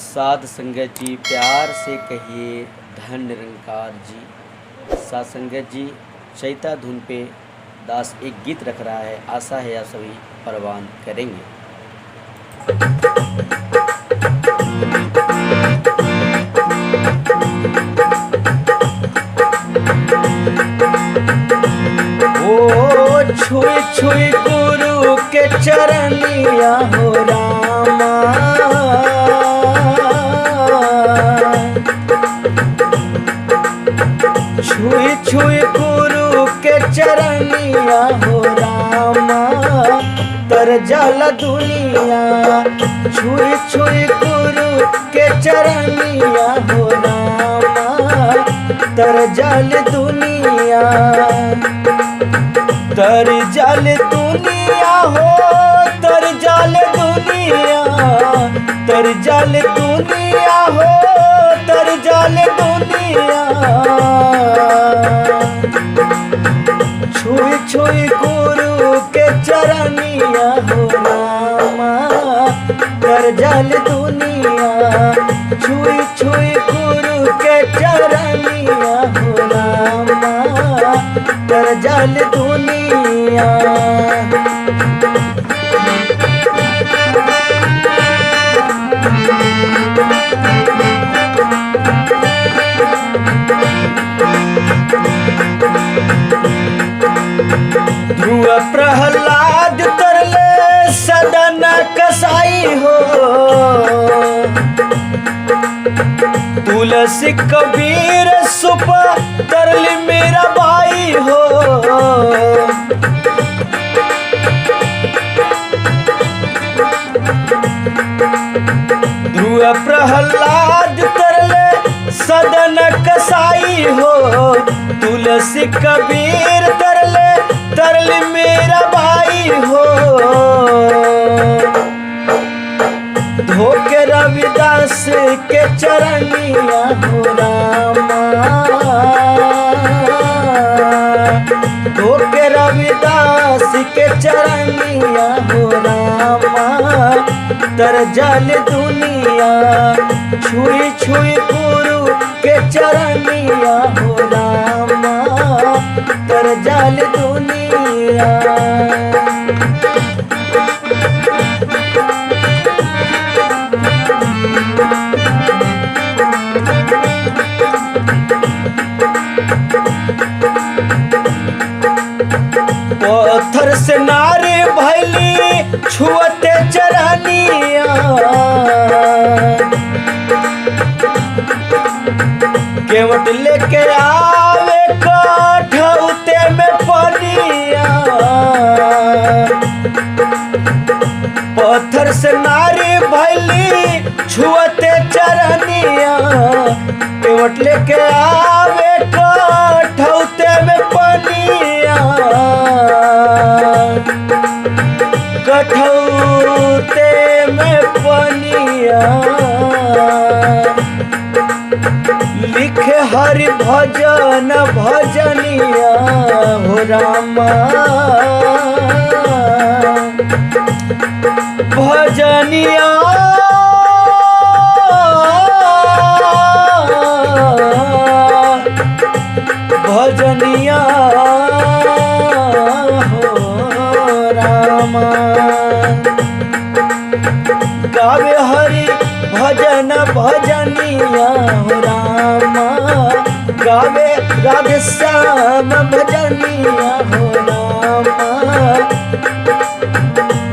साध संगत जी प्यार से कहिए धन निरंकार जी। साध संगत जी चैता धुन पे दास एक गीत रख रहा है, आशा है आप सभी परवान करेंगे। ओ छुई छुई गुरु के चरनिया हो रामा, छुई छुई गुरु के चरनिया हो रामा, तर जल दुनिया। छुई छुई गुरु के चरनिया हो रामा, तर जल दुनिया। तर जल दुनिया हो, तर जल दुनिया, तर जल दुनिया हो, तर जल दुनिया। छुई छुई गुरु के चरनिया हो रामा, तर जल दुनिया। छुई छुई गुरु के चरनिया हो रामा, तर जल दुनिया। ध्रुव प्रहलाद तरले सदन कसाई हो, तुलसी कबीर सुप तरली मेरा भाई हो। ध्रुव प्रहलाद तरले सदन कसाई हो, तुलसी कबीर तरले तरली मेरा भाई हो। धोके रविदास के चरनिया हो रामा, धोके रविदास के चरनिया हो रामा, तर जल दुनिया। छुई छुई गुरु के चरनिया हो रामा, तर जल दुनिया। पत्थर से नारी भैली छुअते चरनिया, केवट लेके आवे कठौते में पनिया। पत्थर से नारी भैली छुअते चरनिया, केवट लेके आवे कठौते में पनिया। कठौते में पनिया लिखे हरि भजन भजनिया हो रामा, भजनिया। भजनिया हो रामा, गावे हरि भजन भजनिया हो रामा, गावे राधे श्याम भजनिया हो रामा,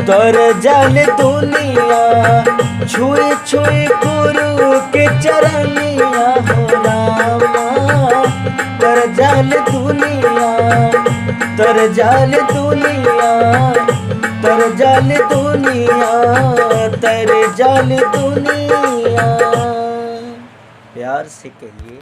तर जल दुनिया। छुई छुई गुरु के चरनिया हो रामा, तर जल दुनिया। तर जल दुनिया, तर जल दुनिया, तर जल दुनिया। प्यार से कहिए